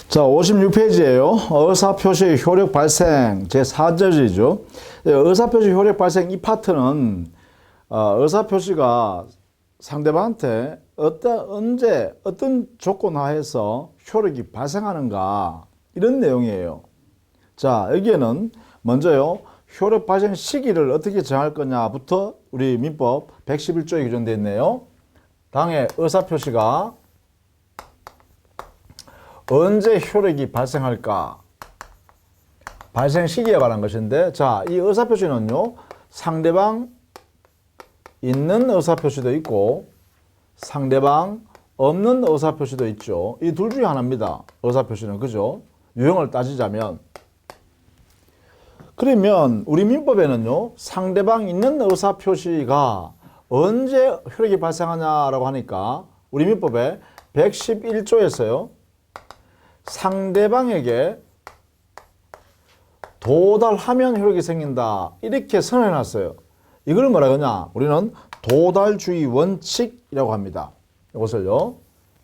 자, 56페이지예요. 의사표시 효력 발생 제4절이죠. 의사표시 효력 발생 이 파트는 의사표시가 상대방한테 언제 어떤 조건 하에서 효력이 발생하는가 이런 내용이에요. 자, 여기에는 먼저요. 효력 발생 시기를 어떻게 정할 거냐부터 우리 민법 111조에 규정되어 있네요. 당의 의사표시가 언제 효력이 발생할까? 발생 시기에 관한 것인데, 자, 이 의사표시는요, 상대방 있는 의사표시도 있고, 상대방 없는 의사표시도 있죠. 이 둘 중에 하나입니다. 의사표시는. 그죠? 유형을 따지자면. 그러면 우리 민법에는요, 상대방 있는 의사표시가 언제 효력이 발생하냐라고 하니까, 우리 민법에 111조에서요, 상대방에게 도달하면 효력이 생긴다. 이렇게 선언해 놨어요. 이걸 뭐라 그러냐? 우리는 도달주의 원칙이라고 합니다. 이것을요.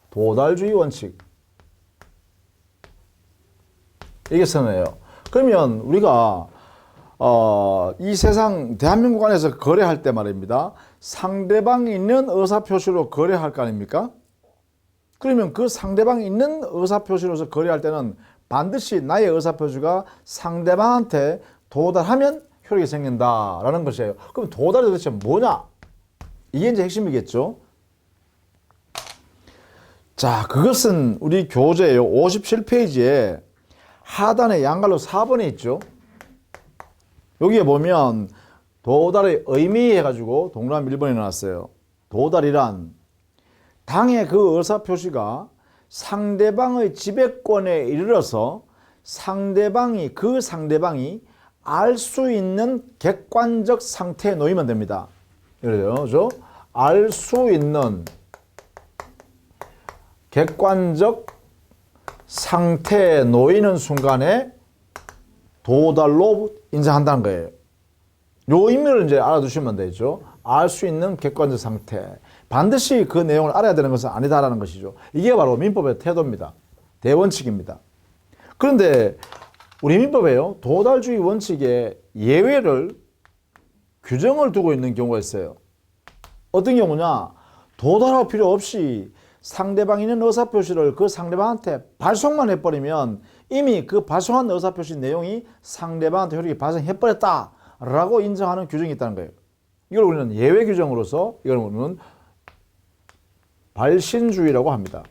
도달주의 원칙. 이게 선언해요. 그러면 우리가 이 세상 대한민국 안에서 거래할 때 말입니다. 상대방이 있는 의사표시로 거래할 거 아닙니까? 그러면 그 상대방이 있는 의사표시로서 거래할 때는 반드시 나의 의사표시가 상대방한테 도달하면 효력이 생긴다라는 것이에요. 그럼 도달이 도대체 뭐냐? 이게 이제 핵심이겠죠. 자, 그것은 우리 교재예요. 57페이지에 하단에 양갈로 4번에 있죠. 여기에 보면 도달의 의미 해가지고 동그라미 1번에 나왔어요. 도달이란 당의 그 의사표시가 상대방의 지배권에 이르러서 그 상대방이 알 수 있는 객관적 상태에 놓이면 됩니다. 그렇죠? 알 수 있는 객관적 상태에 놓이는 순간에 도달로 인정한다는 거예요. 요 의미를 이제 알아두시면 되죠. 알 수 있는 객관적 상태. 반드시 그 내용을 알아야 되는 것은 아니다라는 것이죠. 이게 바로 민법의 태도입니다. 대원칙입니다. 그런데 우리 민법에요. 도달주의 원칙에 예외를 규정을 두고 있는 경우가 있어요. 어떤 경우냐? 도달할 필요 없이 상대방이 있는 의사표시를 그 상대방한테 발송만 해버리면 이미 그 발송한 의사표시 내용이 상대방한테 효력이 발생해버렸다라고 인정하는 규정이 있다는 거예요. 이걸 우리는 예외 규정으로서 이걸 우리는 발신주의라고 합니다.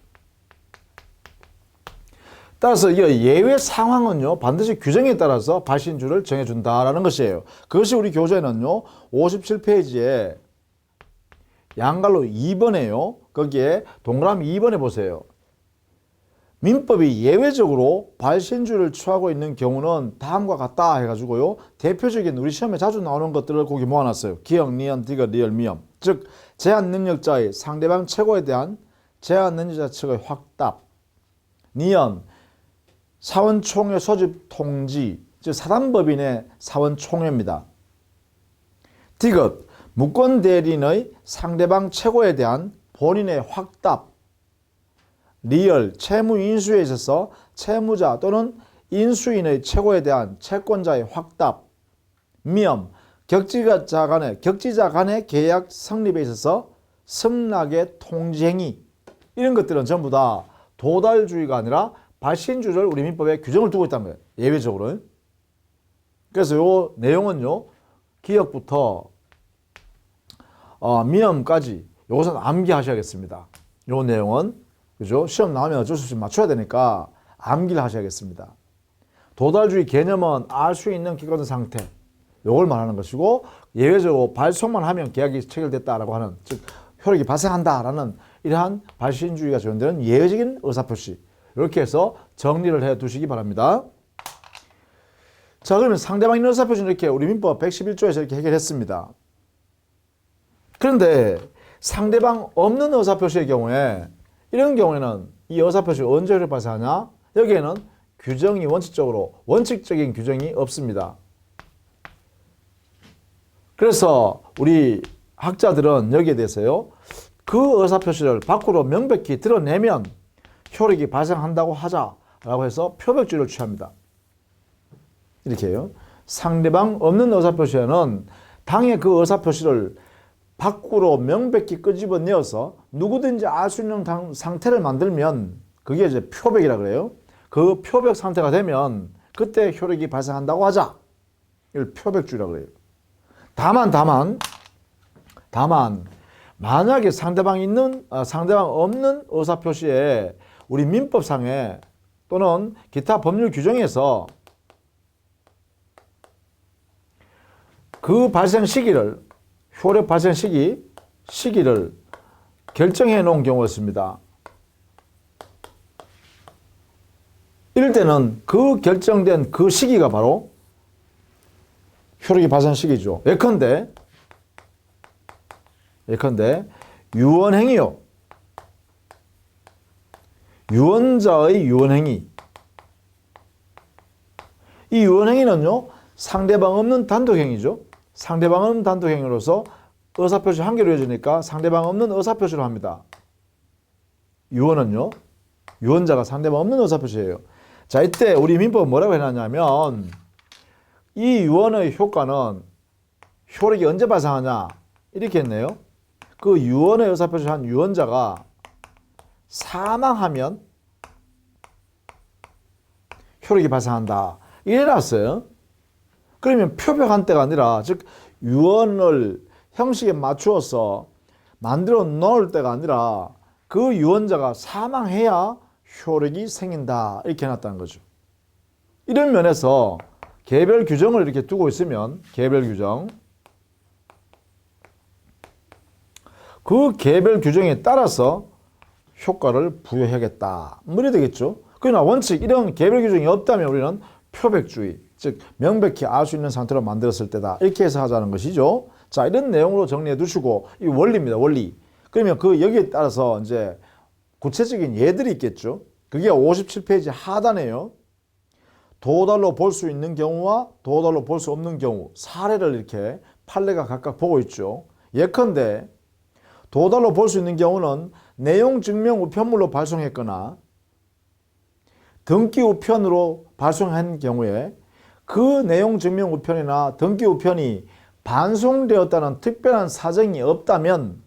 따라서 이 예외 상황은요, 반드시 규정에 따라서 발신주를 정해준다라는 것이에요. 그것이 우리 교재는요, 57페이지에 양갈로 2번에요. 거기에 동그라미 2번에 보세요. 민법이 예외적으로 발신주를 취하고 있는 경우는 다음과 같다 해가지고요. 대표적인 우리 시험에 자주 나오는 것들을 거기 모아놨어요. 기역, 니은, 디귿, 리을, 미음. 즉 제한 능력자의 상대방 최고에 대한 제한 능력자 측의 확답. 니은, 사원총회 소집 통지. 즉 사단법인의 사원총회입니다. 디귿, 무권대리인의 상대방 최고에 대한 본인의 확답. 리얼, 채무인수에 있어서 채무자 또는 인수인의 최고에 대한 채권자의 확답. 미음, 격지자 간의 계약 성립에 있어서 승낙의 통지행위. 이런 것들은 전부 다 도달주의가 아니라 발신주를 우리 민법에 규정을 두고 있다는 거예요. 예외적으로. 그래서 요 내용은요, 기역부터 미음까지 요것은 암기하셔야겠습니다. 요 내용은. 그죠? 시험 나오면 어쩔 수 없이 맞춰야 되니까 암기를 하셔야겠습니다. 도달주의 개념은 알 수 있는 객관적 상태. 요걸 말하는 것이고, 예외적으로 발송만 하면 계약이 체결됐다라고 하는, 즉, 효력이 발생한다라는 이러한 발신주의가 적용되는 예외적인 의사표시. 이렇게 해서 정리를 해 두시기 바랍니다. 자, 그러면 상대방 있는 의사표시는 이렇게 우리 민법 111조에서 이렇게 해결했습니다. 그런데 상대방 없는 의사표시의 경우에 이런 경우에는 이 의사표시가 언제 효력이 발생하냐? 여기에는 규정이 원칙적인 규정이 없습니다. 그래서 우리 학자들은 여기에 대해서요, 그 의사표시를 밖으로 명백히 드러내면 효력이 발생한다고 하자 라고 해서 표백주의를 취합니다. 이렇게 해요. 상대방 없는 의사표시에는 당의 그 의사표시를 밖으로 명백히 끄집어내어서 누구든지 알 수 있는 상태를 만들면 그게 이제 표백이라 그래요. 그 표백 상태가 되면 그때 효력이 발생한다고 하자. 이걸 표백주의라고 그래요. 다만 만약에 상대방 없는 의사표시에 우리 민법상에 또는 기타 법률 규정에서 그 발생 시기를 효력 발생 시기를 결정해 놓은 경우가 있습니다. 이럴 때는 그 결정된 그 시기가 바로 효력이 발생 시기죠. 예컨대 유언행위요. 유언자의 유언행위. 이 유언행위는요, 상대방 없는 단독행위죠. 상대방 없는 단독행위로서 의사표시 한 개로 이어지니까 상대방 없는 의사표시로 합니다. 유언은요, 유언자가 상대방 없는 의사표시예요. 자, 이때 우리 민법은 뭐라고 해놨냐면 이 유언의 효과는 효력이 언제 발생하냐 이렇게 했네요. 그 유언의 의사표시를 한 유언자가 사망하면 효력이 발생한다. 이래 놨어요. 그러면 표백한 때가 아니라, 즉 유언을 형식에 맞추어서 만들어 놓을 때가 아니라 그 유언자가 사망해야 효력이 생긴다. 이렇게 해놨다는 거죠. 이런 면에서 개별 규정을 이렇게 두고 있으면 개별 규정, 그 개별 규정에 따라서 효과를 부여해야겠다. 뭐 이래 되겠죠. 그러나 원칙 이런 개별 규정이 없다면 우리는 표백주의, 즉 명백히 알 수 있는 상태로 만들었을 때다. 이렇게 해서 하자는 것이죠. 자, 이런 내용으로 정리해 두시고, 이 원리입니다. 원리. 그러면 그 여기에 따라서 이제 구체적인 예들이 있겠죠. 그게 57페이지 하단에요. 도달로 볼 수 있는 경우와 도달로 볼 수 없는 경우 사례를 이렇게 판례가 각각 보고 있죠. 예컨대 도달로 볼 수 있는 경우는 내용 증명 우편물로 발송했거나 등기 우편으로 발송한 경우에 그 내용 증명 우편이나 등기 우편이 반송되었다는 특별한 사정이 없다면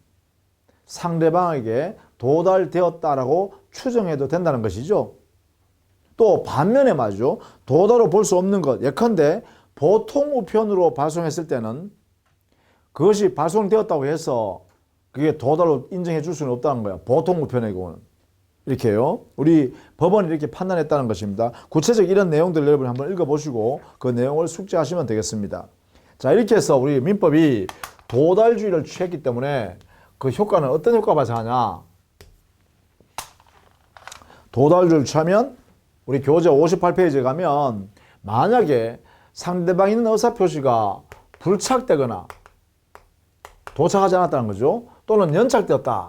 상대방에게 도달되었다라고 추정해도 된다는 것이죠. 또 반면에 말이죠. 도달로 볼 수 없는 것, 예컨대 보통 우편으로 발송했을 때는 그것이 발송되었다고 해서 그게 도달로 인정해 줄 수는 없다는 거야. 보통 우편의 경우는. 이렇게요. 우리 법원이 이렇게 판단했다는 것입니다. 구체적 이런 내용들 여러분 한번 읽어보시고 그 내용을 숙지하시면 되겠습니다. 자, 이렇게 해서 우리 민법이 도달주의를 취했기 때문에 그 효과는 어떤 효과가 발생하냐. 도달주의를 취하면 우리 교재 58페이지에 가면 만약에 상대방이 있는 의사표시가 불착되거나 도착하지 않았다는 거죠. 또는 연착되었다.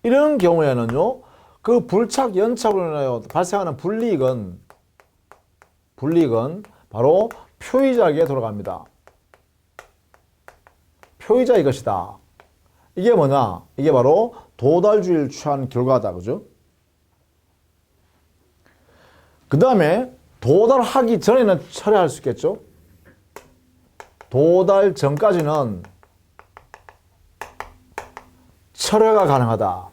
이런 경우에는요, 그 불착, 연착으로 인하여 발생하는 불이익은 바로 표의자에게 돌아갑니다. 표의자의 것이다. 이게 뭐냐? 이게 바로 도달주의를 취한 결과다. 그죠? 그 다음에 도달하기 전에는 철회할 수 있겠죠? 도달 전까지는 철회가 가능하다.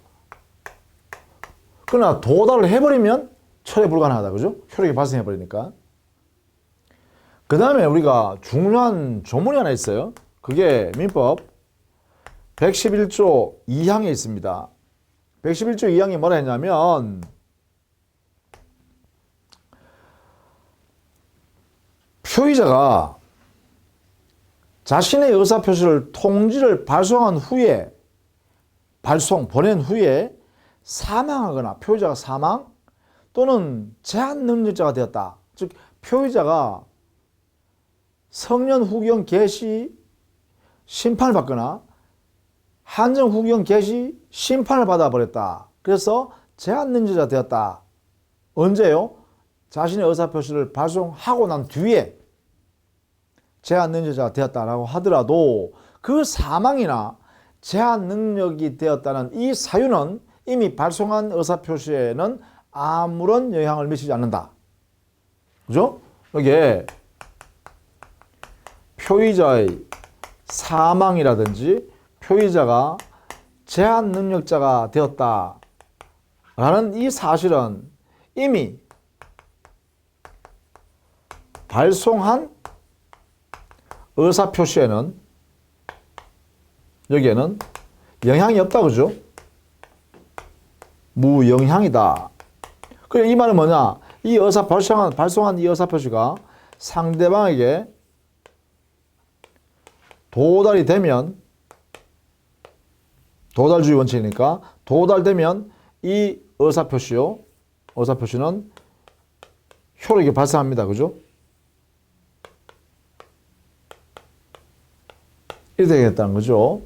그러나 도달을 해버리면 철회 불가능하다. 그죠? 효력이 발생해버리니까. 그 다음에 우리가 중요한 조문이 하나 있어요. 그게 민법 111조 2항에 있습니다. 111조 2항이 뭐라 했냐면 표의자가 자신의 의사표시를 통지를 발송한 후에 보낸 후에 사망하거나 표의자가 사망 또는 제한 능력자가 되었다. 즉 표의자가 성년 후경 개시 심판을 받거나 한정 후경 개시 심판을 받아버렸다. 그래서 제한 능력자가 되었다. 언제요? 자신의 의사표시를 발송하고 난 뒤에 제한 능력자가 되었다라고 하더라도 그 사망이나 제한 능력이 되었다는 이 사유는 이미 발송한 의사표시에는 아무런 영향을 미치지 않는다. 그죠? 이게 표의자의 사망이라든지 표의자가 제한 능력자가 되었다 라는 이 사실은 이미 발송한 의사표시에는 여기에는 영향이 없다. 그죠? 무영향이다. 그래, 이 말은 뭐냐? 이 발송한 이 의사표시가 상대방에게 도달이 되면, 도달주의 원칙이니까 도달되면 이 의사표시는 효력이 발생합니다. 그죠? 이렇게 되겠다는 거죠.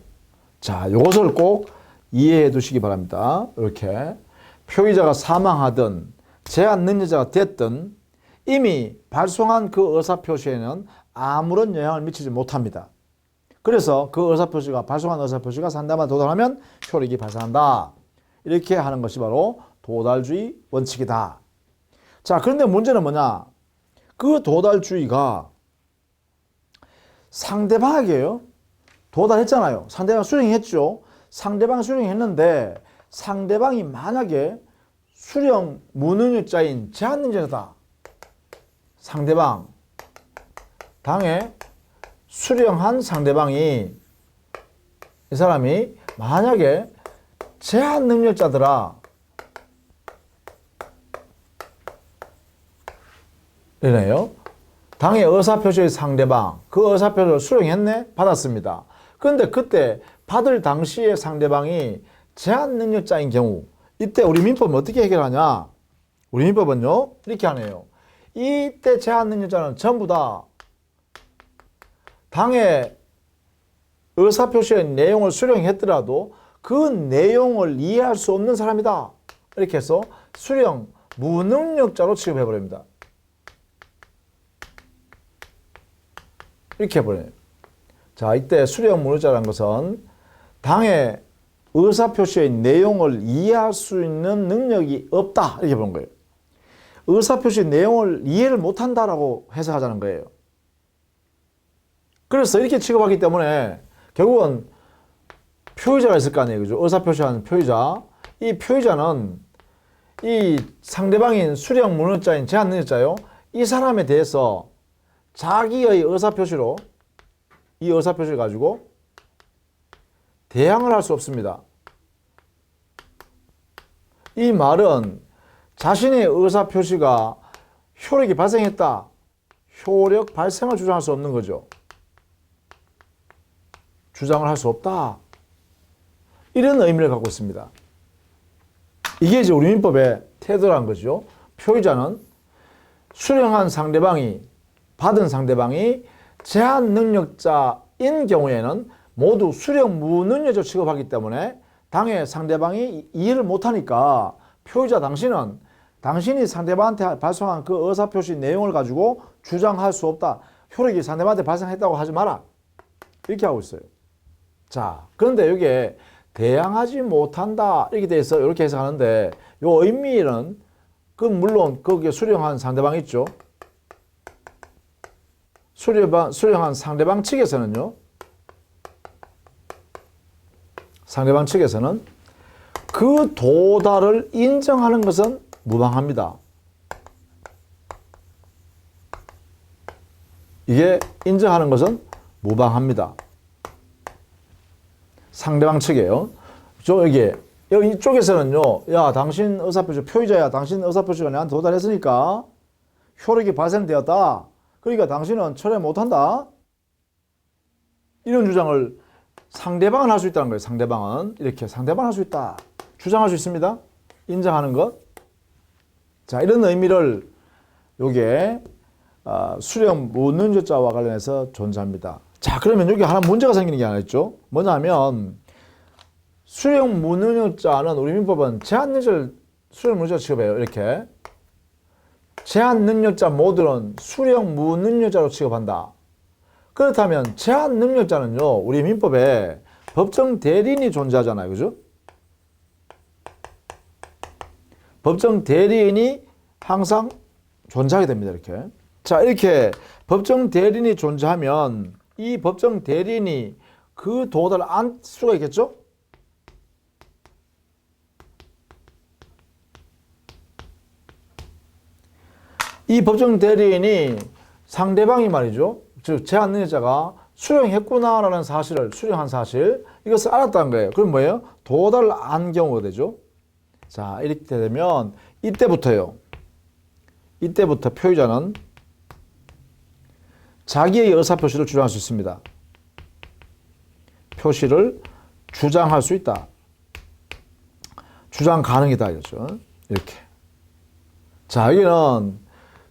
자, 이것을 꼭 이해해 두시기 바랍니다. 이렇게 표의자가 사망하든 제한 능력자가 됐든 이미 발송한 그 의사표시에는 아무런 영향을 미치지 못합니다. 그래서 그 발송한 의사표시가 상대방에 도달하면 효력이 발생한다. 이렇게 하는 것이 바로 도달주의 원칙이다. 자, 그런데 문제는 뭐냐? 그 도달주의가 상대방에게요. 도달했잖아요. 상대방 수령했죠. 상대방 수령했는데 상대방이 만약에 수령 무능력자인 제한능력자다. 상대방 당에 수령한 상대방이 이 사람이 만약에 제한능력자더라. 이래요. 당의 의사표시의 상대방 그 의사표시를 수령했네? 받았습니다. 그런데 그때 받을 당시의 상대방이 제한능력자인 경우 이때 우리 민법은 어떻게 해결하냐? 우리 민법은요 이렇게 하네요. 이때 제한능력자는 전부 다 당의 의사표시의 내용을 수령했더라도 그 내용을 이해할 수 없는 사람이다. 이렇게 해서 수령 무능력자로 취급해버립니다. 이렇게 해버려요. 자, 이때 수령 무능력자라는 것은 당의 의사표시의 내용을 이해할 수 있는 능력이 없다. 이렇게 보는 거예요. 의사표시의 내용을 이해를 못한다라고 해석하자는 거예요. 그래서 이렇게 취급하기 때문에 결국은 표의자가 있을 거 아니에요. 그죠? 의사표시하는 표의자. 이 표의자는 이 상대방인 수령 무능력자인 제한 능력자요. 이 사람에 대해서 자기의 의사표시로 이 의사표시를 가지고 대항을 할 수 없습니다. 이 말은 자신의 의사표시가 효력이 발생했다. 효력 발생을 주장할 수 없는 거죠. 주장을 할 수 없다. 이런 의미를 갖고 있습니다. 이게 이제 우리 민법의 태도라는 거죠. 표의자는 수령한 상대방이 받은 상대방이 제한 능력자인 경우에는 모두 수령 무능력자 취급하기 때문에 당의 상대방이 이해를 못하니까 표의자 당신이 상대방한테 발송한 그 의사표시 내용을 가지고 주장할 수 없다. 효력이 상대방한테 발생했다고 하지 마라. 이렇게 하고 있어요. 자, 그런데 이게 대항하지 못한다 이렇게 돼 있어 이렇게 해석하는데 요 의미는 물론 거기에 수령한 상대방 있죠. 수령한 상대방 측에서는요. 상대방 측에서는 그 도달을 인정하는 것은 무방합니다. 이게 인정하는 것은 무방합니다. 상대방 측이에요. 여기 이쪽에서는요, 야, 당신 의사표시, 표의자야, 당신 의사표시가 내한테 도달했으니까 효력이 발생되었다. 그러니까 당신은 철회 못한다. 이런 주장을 상대방은 할 수 있다는 거예요. 상대방은. 이렇게 상대방은 할 수 있다. 주장할 수 있습니다. 인정하는 것. 자, 이런 의미를 요게 수령 무능력자와 관련해서 존재합니다. 자, 그러면 여기 하나 문제가 생기는 게 하나 있죠. 뭐냐면 수령 무능력자는 우리 민법은 제한 능력자를 수령 무능력자 취급해요. 이렇게 제한 능력자 모두는 수령 무능력자로 취급한다. 그렇다면 제한 능력자는요, 우리 민법에 법정 대리인이 존재하잖아요. 그죠? 법정 대리인이 항상 존재하게 됩니다. 이렇게. 자, 이렇게 법정 대리인이 존재하면 이 법정 대리인이 그 도달을 안 수가 있겠죠? 이 법정 대리인이 상대방이 말이죠. 즉, 제한 능력자가 수령했구나라는 사실을, 수령한 사실, 이것을 알았다는 거예요. 그럼 뭐예요? 도달을 안 경우가 되죠. 자, 이렇게 되면 이때부터 표의자는 자기의 의사표시를 주장할 수 있습니다. 표시를 주장할 수 있다. 주장 가능이다. 이거죠. 이렇게. 자, 여기는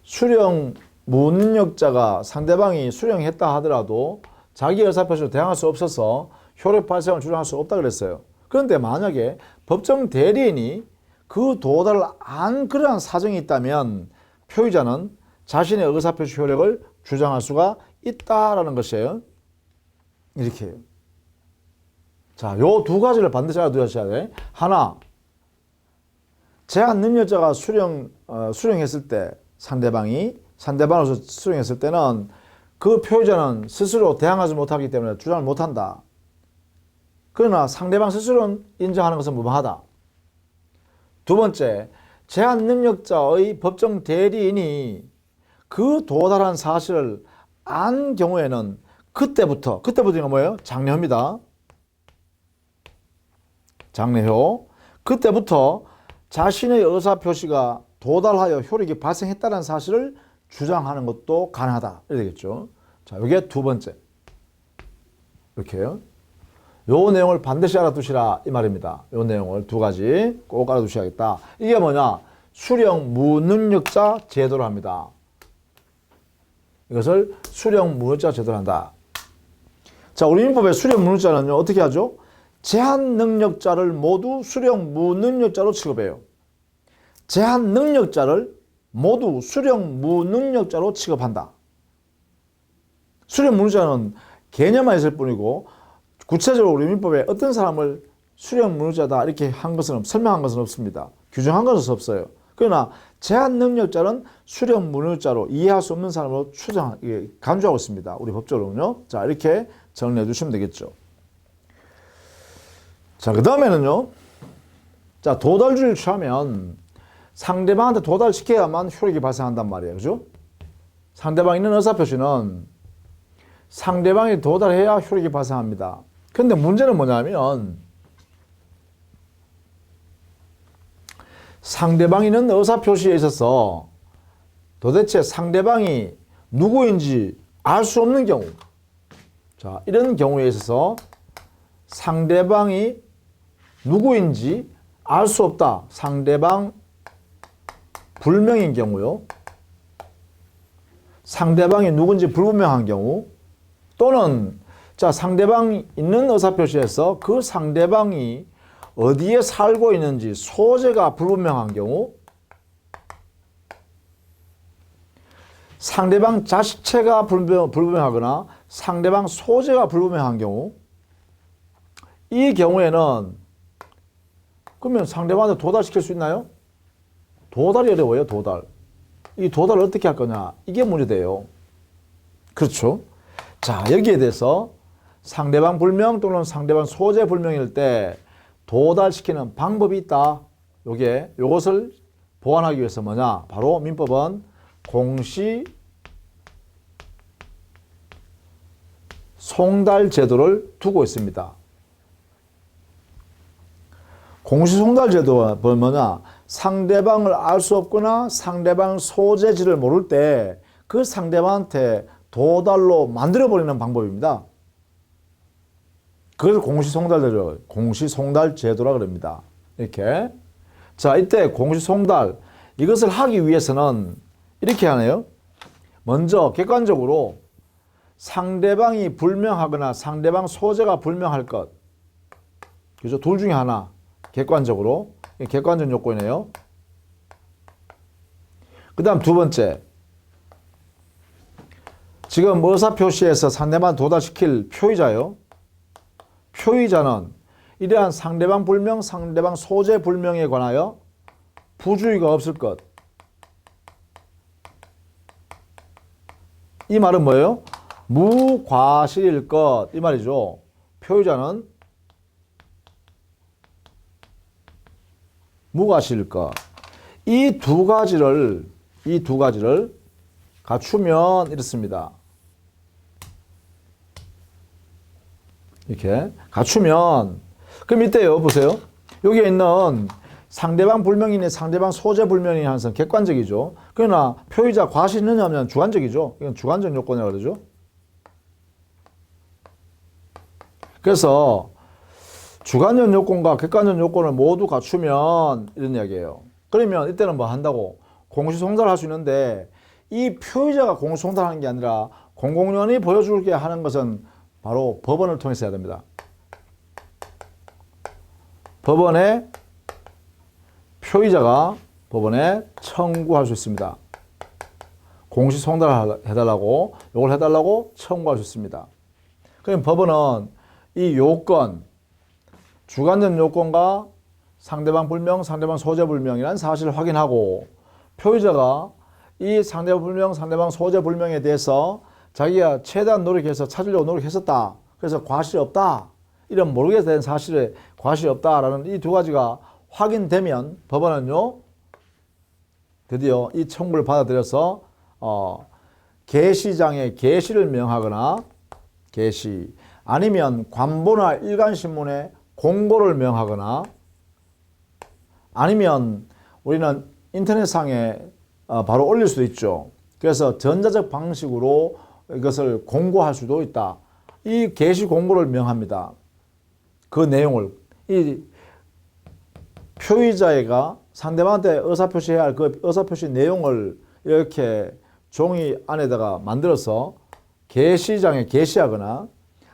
수령 무능력자가 상대방이 수령했다 하더라도 자기 의사표시로 대항할 수 없어서 효력 발생을 주장할 수 없다 그랬어요. 그런데 만약에 법정 대리인이 그 도달을 안 그러한 사정이 있다면 표의자는 자신의 의사표시 효력을 주장할 수가 있다라는 것이에요. 이렇게 해요. 자, 요 두 가지를 반드시 알아두셔야 돼. 하나, 제한 능력자가 수령했을 때 상대방으로서 수령했을 때는 그 표의자는 스스로 대항하지 못하기 때문에 주장을 못한다. 그러나 상대방 스스로는 인정하는 것은 무방하다. 두 번째, 제한 능력자의 법정 대리인이 그 도달한 사실을 안 경우에는 그때부터가 뭐예요? 장려입니다. 장려효. 그때부터 자신의 의사표시가 도달하여 효력이 발생했다는 사실을 주장하는 것도 가능하다. 이렇게 되겠죠. 자, 이게 두 번째. 이렇게요. 요 내용을 반드시 알아두시라 이 말입니다. 요 내용을 두 가지 꼭 알아두셔야겠다. 이게 뭐냐? 수령 무능력자 제도로 합니다. 이것을 수령 무능력자 제도로 한다. 자, 우리 민법의 수령 무능력자는요, 어떻게 하죠? 제한 능력자를 모두 수령 무능력자로 취급해요. 제한 능력자를 모두 수령 무능력자로 취급한다. 수령 무능력자는 개념만 있을 뿐이고 구체적으로 우리 민법에 어떤 사람을 수령 무능력자다 이렇게 한 것은 설명한 것은 없습니다. 규정한 것은 없어요. 그러나 제한 능력자는 수령 무능력자로 이해할 수 없는 사람으로 간주하고 있습니다. 우리 법적으로는요. 자, 이렇게 정리해 주시면 되겠죠. 자, 그 다음에는요. 자, 도달주의를 취하면 상대방한테 도달시켜야만 효력이 발생한단 말이에요. 그죠? 상대방이 있는 의사표시는 상대방이 도달해야 효력이 발생합니다. 근데 문제는 뭐냐면 상대방이 있는 의사표시에 있어서 도대체 상대방이 누구인지 알 수 없는 경우, 자, 이런 경우에 있어서 상대방이 누구인지 알 수 없다. 상대방 불명인 경우요. 상대방이 누군지 불분명한 경우 또는 자, 상대방이 있는 의사표시에서 그 상대방이 어디에 살고 있는지 소재가 불분명한 경우, 상대방 자식체가 불분명하거나 상대방 소재가 불분명한 경우, 이 경우에는 그러면 상대방한테 도달시킬 수 있나요? 도달이 어려워요. 도달. 이 도달을 어떻게 할 거냐, 이게 문제돼요. 그렇죠? 자, 여기에 대해서 상대방 불명 또는 상대방 소재 불명일 때 도달시키는 방법이 있다. 요것을 보완하기 위해서 뭐냐? 바로 민법은 공시 송달 제도를 두고 있습니다. 공시 송달 제도가 뭐냐? 상대방을 알 수 없거나 상대방 소재지를 모를 때 그 상대방한테 도달로 만들어버리는 방법입니다. 그래서 공시송달 제도라 그럽니다. 이렇게. 자, 이때 공시송달, 이것을 하기 위해서는 이렇게 하네요. 먼저 객관적으로 상대방이 불명하거나 상대방 소재가 불명할 것. 그죠? 둘 중에 하나. 객관적으로. 객관적 요건이네요. 그 다음 두 번째. 지금 의사표시에서 상대방 도달시킬 표의자요. 표의자는 이러한 상대방 불명, 상대방 소재 불명에 관하여 부주의가 없을 것. 이 말은 뭐예요? 무과실일 것. 이 말이죠. 표의자는 무과실일 것. 이 두 가지를 갖추면 이렇습니다. 이렇게 갖추면, 그럼 이때요, 보세요. 여기에 있는 상대방 불명이니 상대방 소재 불명이 항상 객관적이죠. 그러나 표의자 과실이 있느냐 하면 주관적이죠. 이건 주관적 요건이라고 그러죠. 그래서 주관적 요건과 객관적 요건을 모두 갖추면 이런 이야기예요. 그러면 이때는 뭐 한다고? 공시송달을 할 수 있는데, 이 표의자가 공시송달하는 게 아니라 공공연히 보여주게 하는 것은 바로 법원을 통해서 해야 됩니다. 법원에 표의자가 법원에 청구할 수 있습니다. 공시송달을 해달라고, 이걸 해달라고 청구할 수 있습니다. 그럼 법원은 이 요건, 주관적 요건과 상대방 불명, 상대방 소재 불명이라는 사실을 확인하고, 표의자가 이 상대방 불명, 상대방 소재 불명에 대해서 자기가 최대한 노력해서 찾으려고 노력했었다. 그래서 과실이 없다. 이런 모르게 된 사실에 과실이 없다라는 이 두 가지가 확인되면 법원은요, 드디어 이 청구를 받아들여서 계시장에 계시를 명하거나 계시, 아니면 관보나 일간신문에 공고를 명하거나, 아니면 우리는 인터넷상에 바로 올릴 수도 있죠. 그래서 전자적 방식으로 이것을 공고할 수도 있다. 이 계시 공고를 명합니다. 그 내용을, 이 표의자가 상대방한테 의사표시해야 할 그 의사표시 내용을 이렇게 종이 안에다가 만들어서 계시장에 게시하거나,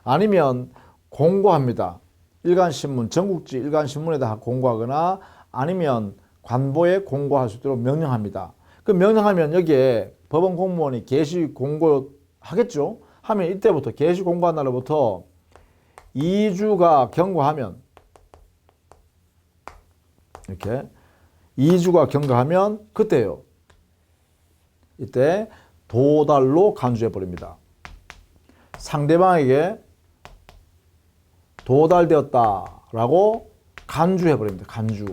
아니면 공고합니다. 일간신문, 전국지 일간신문에다 공고하거나, 아니면 관보에 공고할 수 있도록 명령합니다. 그 명령하면 여기에 법원 공무원이 계시 공고하겠죠? 하면 이때부터 계시 공고한 날로부터 2주가 경과하면, 이렇게 2주가 경과하면 그때요. 이때 도달로 간주해 버립니다. 상대방에게 도달되었다라고 간주해 버립니다. 간주.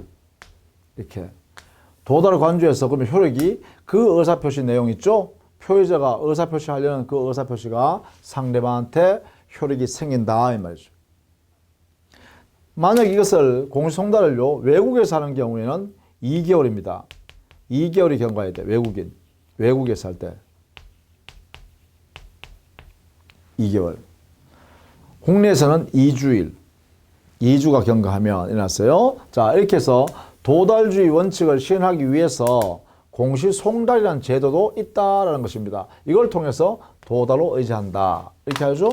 이렇게 도달을 간주해서, 그러면 효력이 그 의사표시 내용 있죠? 표의자가 의사표시 하려는 그 의사표시가 상대방한테 효력이 생긴다 이 말이죠. 만약 이것을 공시송달을요 외국에서 하는 경우에는 2개월입니다. 2개월이 경과해야 돼. 외국에서 할 때 2개월. 국내에서는 2주일, 2주가 경과하면 일어났어요. 자, 이렇게 해서 도달주의 원칙을 실현하기 위해서 공시송달이라는 제도도 있다라는 것입니다. 이걸 통해서 도달로 의지한다. 이렇게 하죠.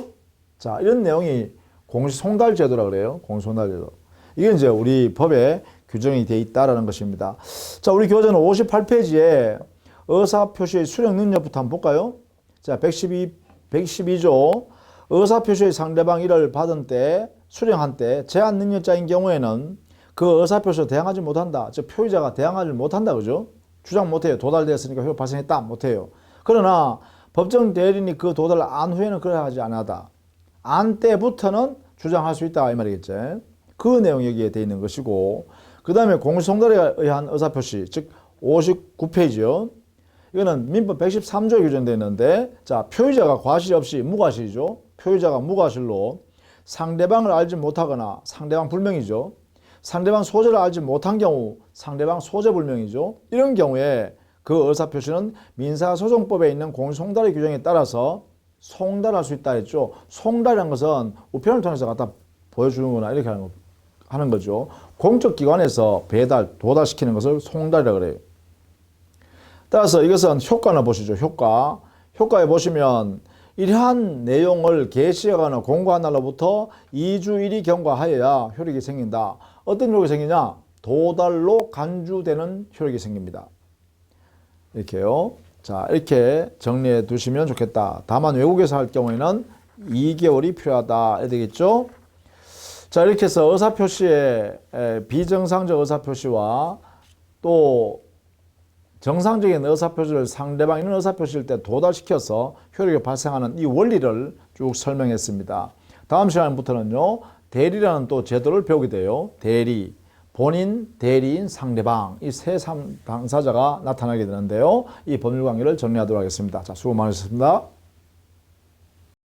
자, 이런 내용이 공시송달 제도라 그래요. 공시송달 제도. 이게 이제 우리 법에 규정이 되어 있다라는 것입니다. 자, 우리 교재는 58페이지에 의사표시의 수령 능력부터 한번 볼까요? 자, 112조. 의사표시의 상대방 이를 받은 때, 수령한 때 제한 능력자인 경우에는 그 의사표시에 대항하지 못한다. 즉 표의자가 대항하지 못한다. 그죠? 주장 못해요. 도달되었으니까 효력 발생했다. 못해요. 그러나 법정 대리인이 그 도달을 안 후에는 그래 하지 않았다. 안 때부터는 주장할 수 있다. 이 말이겠지. 그 내용이 여기에 되어 있는 것이고, 그 다음에 공시송달에 의한 의사표시, 즉 59페이지요. 이거는 민법 113조에 규정되어 있는데, 자, 표의자가 과실 없이 무과실이죠. 표의자가 무과실로 상대방을 알지 못하거나, 상대방 불명이죠. 상대방 소재를 알지 못한 경우 상대방 소재 불명이죠. 이런 경우에 그 의사표시는 민사소송법에 있는 공시송달의 규정에 따라서 송달할 수 있다 했죠. 송달이라는 것은 우편을 통해서 갖다 보여주는구나 이렇게 하는 거죠. 공적기관에서 배달, 도달시키는 것을 송달이라고 그래요. 따라서 이것은 효과나 보시죠. 효과에 보시면 이러한 내용을 게시하거나 공고한 날로부터 2주일이 경과하여야 효력이 생긴다. 어떤 효력이 생기냐? 도달로 간주되는 효력이 생깁니다. 이렇게요. 자, 이렇게 정리해 두시면 좋겠다. 다만 외국에서 할 경우에는 2개월이 필요하다. 이렇게 되겠죠? 자, 이렇게 해서 의사표시의 비정상적 의사표시와 또 정상적인 의사표시를 상대방 있는 의사표시일 때 도달시켜서 효력이 발생하는 이 원리를 쭉 설명했습니다. 다음 시간부터는요, 대리라는 또 제도를 배우게 돼요. 대리, 본인, 대리인, 상대방 이 세 당사자가 나타나게 되는데요. 이 법률 관계를 정리하도록 하겠습니다. 자, 수고 많으셨습니다.